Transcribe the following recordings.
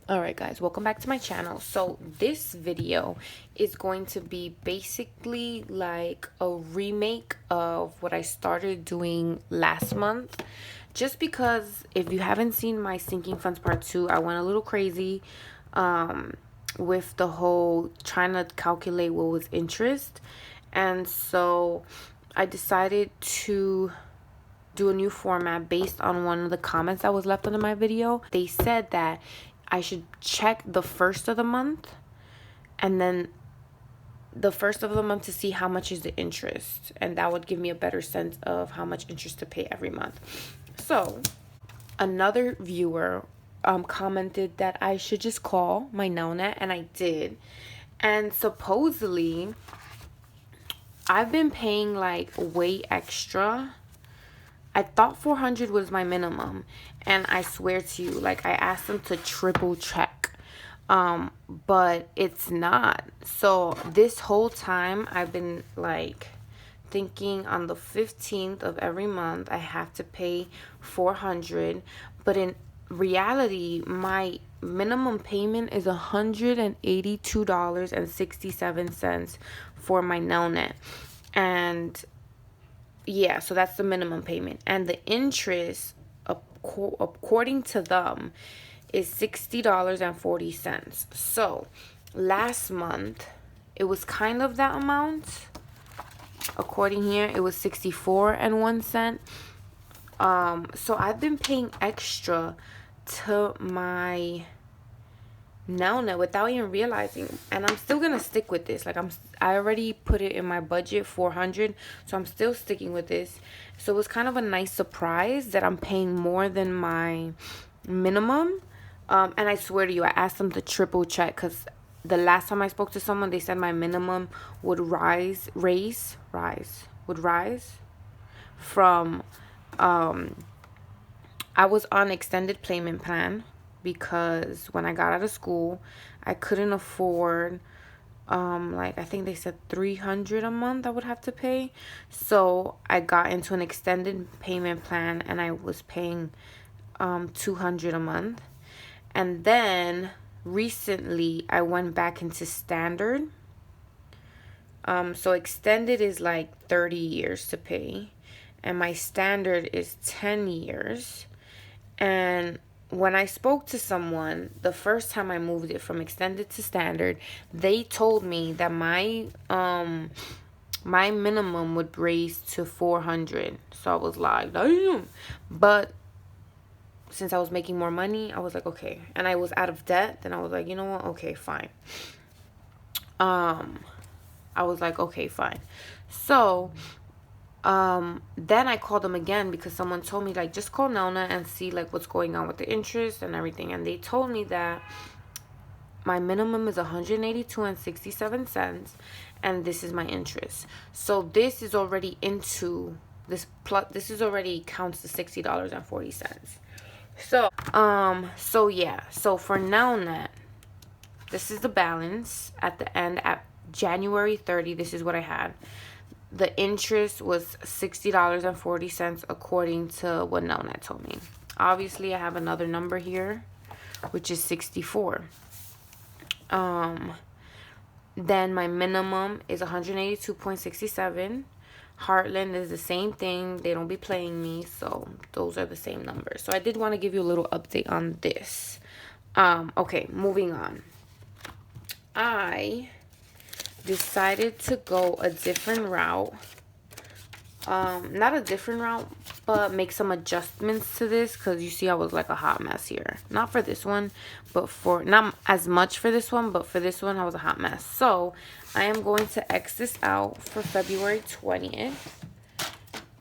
Alright guys, welcome back to my channel. So this video is going to be basically like a remake of what I started doing last month. Just because if you haven't seen my sinking funds part 2, I went a little crazy with the whole trying to calculate what was interest. And so I decided to do a new format based on one of the comments that was left under my video. They said that I should check the first of the month and then the first of the month to see how much is the interest, and that would give me a better sense of how much interest to pay every month. So another viewer commented that I should just call my Nelnet, and I did. And supposedly I've been paying like way extra. I thought 400 was my minimum, and I swear to you, like, I asked them to triple check, but it's not. So this whole time I've been like thinking on the 15th of every month I have to pay 400, but in reality my minimum payment is $182.67 for my Nelnet. And yeah, so that's the minimum payment, and the interest according to them is $60.40. So last month it was kind of that amount. According here it was 64.01 cents. So I've been paying extra to my Nelnet without even realizing, and I'm still gonna stick with this. Like, I already put it in my budget 400, so I'm still sticking with this. So it was kind of a nice surprise that I'm paying more than my minimum. And I swear to you, I asked them to triple check, because the last time I spoke to someone, they said my minimum would rise from I was on extended payment plan because when I got out of school, I couldn't afford like, I think they said 300 a month I would have to pay. So I got into an extended payment plan, and I was paying 200 a month. And then recently I went back into standard. So extended is like 30 years to pay, and my standard is 10 years. And when I spoke to someone the first time I moved it from extended to standard, they told me that my minimum would raise to 400. So I was like, damn. But since I was making more money, I was like, okay. And I was out of debt, then I was like, you know what? Okay, fine. I was like, okay, fine. So then I called them again because someone told me, like, just call Nona and see like what's going on with the interest and everything. And they told me that my minimum is 182.67, and this is my interest. So this is already into this plus, this is already counts to $60.40. So yeah, so for Nelnet, this is the balance at the end at January 30. This is what I had. The interest was $60.40 according to what Nelnet told me. Obviously, I have another number here, which is 64. Then my minimum is 182.67. Heartland is the same thing. They don't be playing me, so those are the same numbers. So I did want to give you a little update on this. Okay, moving on. I decided to go a different route. Not a different route, but make some adjustments to this, because you see I was like a hot mess here. Not for this one, but for not as much for this one, but for this one I was a hot mess. So I am going to X this out for February 20th.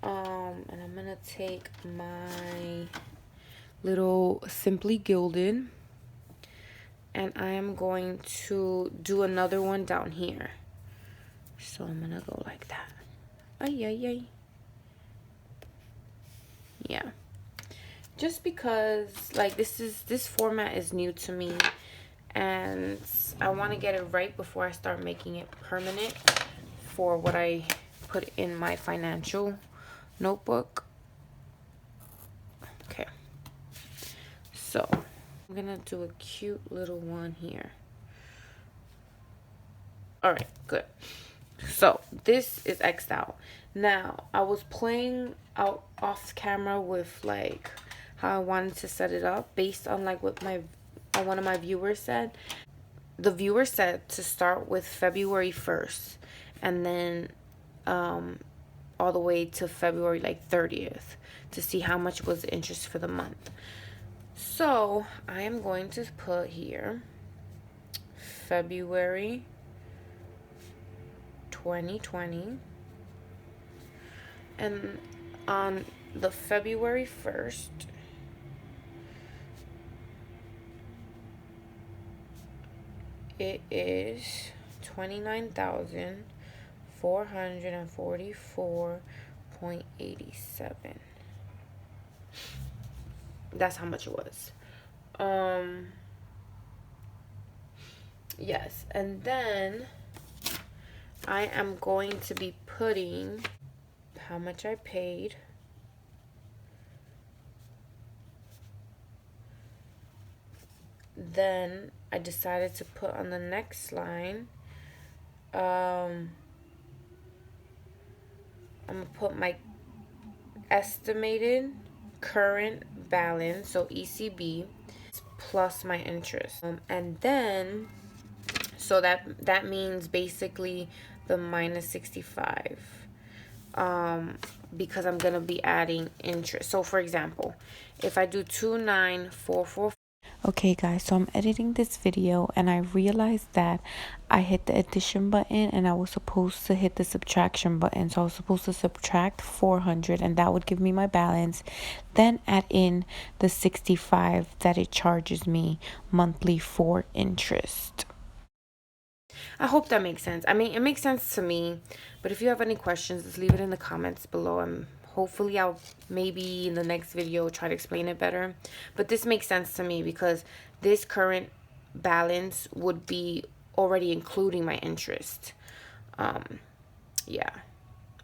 And I'm gonna take my little Simply Gilded, and I am going to do another one down here. So I'm gonna go like that. Ay, ay, ay. Yeah. Just because, like, this format is new to me, and I want to get it right before I start making it permanent for what I put in my financial notebook. Okay. So I'm gonna do a cute little one here. All right, good. So this is X'd out. Now I was playing out off camera with like how I wanted to set it up based on like what one of my viewers said. The viewer said to start with February 1st and then all the way to February like 30th to see how much was the interest for the month. So I am going to put here February 2020, and on the February 1st it is 29,444.87. That's how much it was. Yes, and then I am going to be putting how much I paid, then I decided to put on the next line I'm gonna put my estimated current balance, so ECB, plus my interest, and then so that means basically the minus 65, because I'm gonna be adding interest. So for example, if I do 29444. Okay guys, so I'm editing this video and I realized that I hit the addition button and I was supposed to hit the subtraction button. So I was supposed to subtract 400 and that would give me my balance, then add in the 65 that it charges me monthly for interest. I hope that makes sense. I mean, it makes sense to me, but if you have any questions, just leave it in the comments below, and hopefully I'll maybe in the next video try to explain it better. But this makes sense to me because this current balance would be already including my interest. Yeah,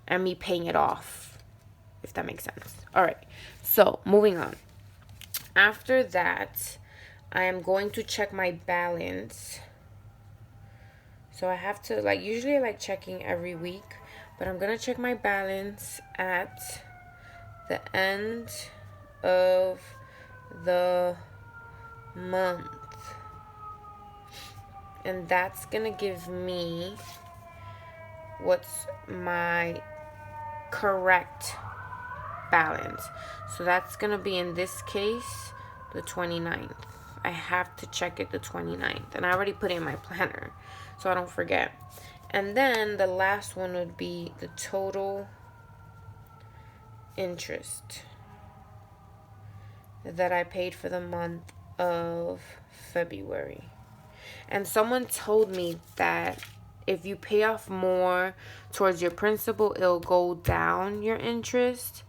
and me paying it off, if that makes sense. All right, so moving on. After that, I am going to check my balance. So I have to, like, usually I like checking every week, but I'm going to check my balance at the end of the month. And that's going to give me what's my correct balance. So that's going to be, in this case, the 29th. I have to check it the 29th. And I already put it in my planner, so I don't forget. And then the last one would be the total interest that I paid for the month of February. And someone told me that if you pay off more towards your principal, it'll go down your interest.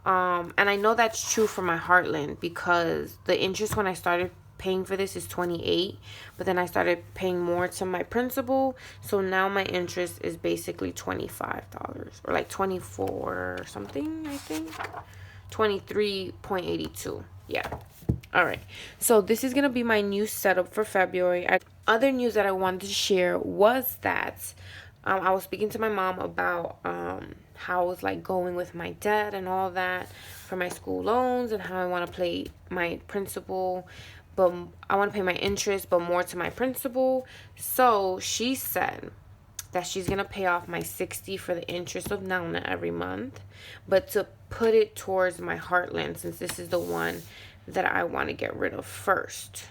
And I know that's true for my Heartland, because the interest when I started paying for this is 28, but then I started paying more to my principal, so now my interest is basically $25, or like 24 or something, I think 23.82. Yeah. All right, so this is gonna be my new setup for February. Other news that I wanted to share was that I was speaking to my mom about how I was like going with my debt and all that for my school loans, and how I want to pay my principal, but I want to pay my interest, but more to my principal. So she said that she's gonna pay off my 60 for the interest of Nelna every month, but to put it towards my Heartland, since this is the one that I want to get rid of first.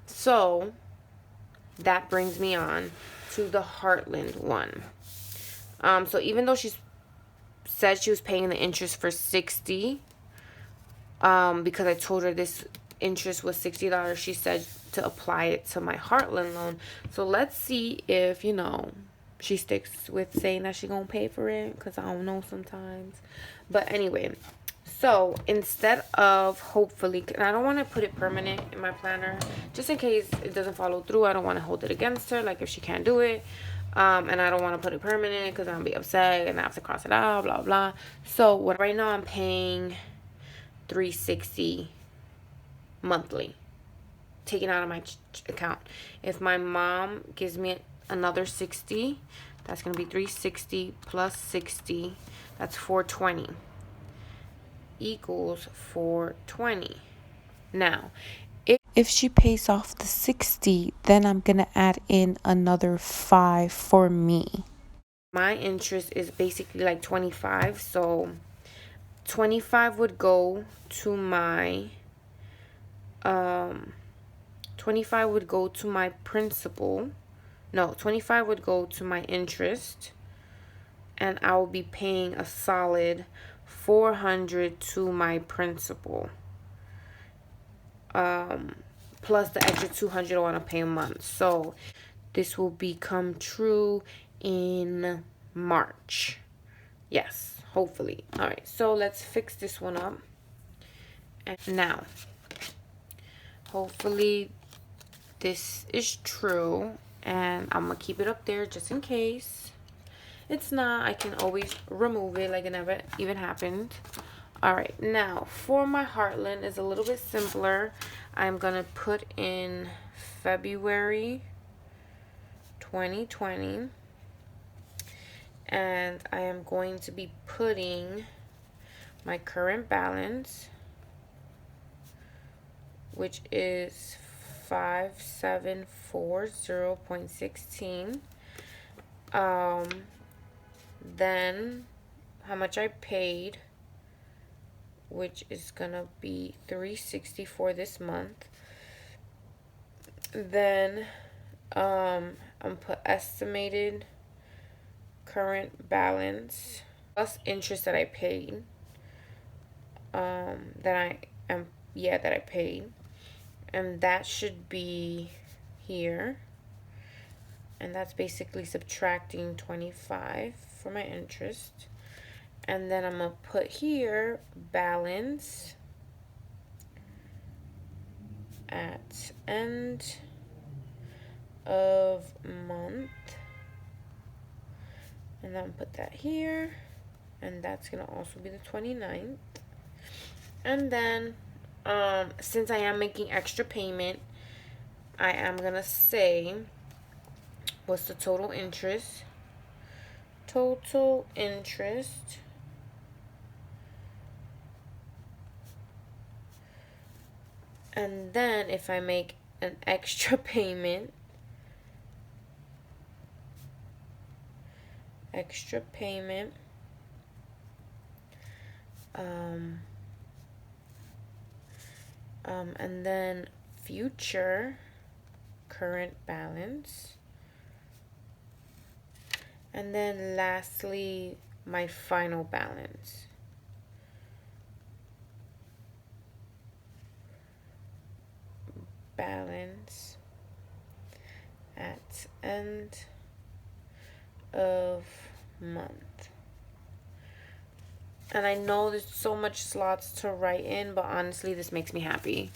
So that brings me on to the Heartland one. So even though she said she was paying the interest for 60, because I told her this interest was $60, she said to apply it to my Heartland loan. So let's see if, you know, she sticks with saying that she gonna pay for it, because I don't know sometimes. But anyway, so instead of, hopefully, and I don't want to put it permanent in my planner just in case it doesn't follow through. I don't want to hold it against her, like if she can't do it. And I don't want to put it permanent because I'm gonna be upset and I have to cross it out, blah blah. So what right now I'm paying $360 monthly, taken out of my account. If my mom gives me another 60, that's gonna be $360 plus 60, that's $420, equals $420. Now if she pays off the 60, then I'm gonna add in another 5 for me. My interest is basically like 25, so 25 would go to my 25 would go to my principal. No, 25 would go to my interest, and I will be paying a solid 400 to my principal. Plus the extra 200 I want to pay a month. So this will become true in March. Yes, hopefully. All right, so let's fix this one up. And now, hopefully this is true, and I'm gonna keep it up there just in case it's not. I can always remove it like it never even happened. All right, now for my heartland is a little bit simpler. I'm gonna put in February 2020, and I am going to be putting my current balance, which is 5740.16. Then how much I paid, which is gonna be $360 for this month. Then I'm put estimated current balance plus interest that I paid, that I paid, and that should be here, and that's basically subtracting 25 for my interest. And then I'm gonna put here balance at end of month, and then put that here, and that's gonna also be the 29th. And then since I am making extra payment, I am gonna say what's the total interest. Total interest and then if I make an extra payment, and then future current balance, and then lastly my final balance. Balance at end of month. And I know there's so much slots to write in, but honestly this makes me happy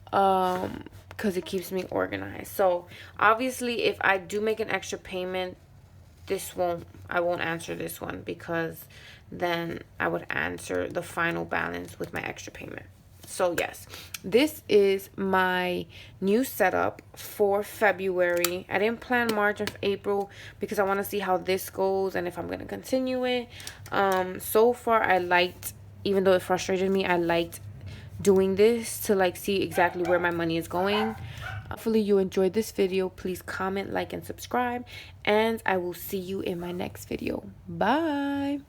because it keeps me organized. So obviously if I do make an extra payment, I won't answer this one, because then I would answer the final balance with my extra payment. So yes, this is my new setup for February. I didn't plan March or April because I want to see how this goes and if I'm going to continue it. So far I liked, even though it frustrated me, I liked doing this to like see exactly where my money is going. Hopefully you enjoyed this video. Please comment, like, and subscribe, and I will see you in my next video. Bye.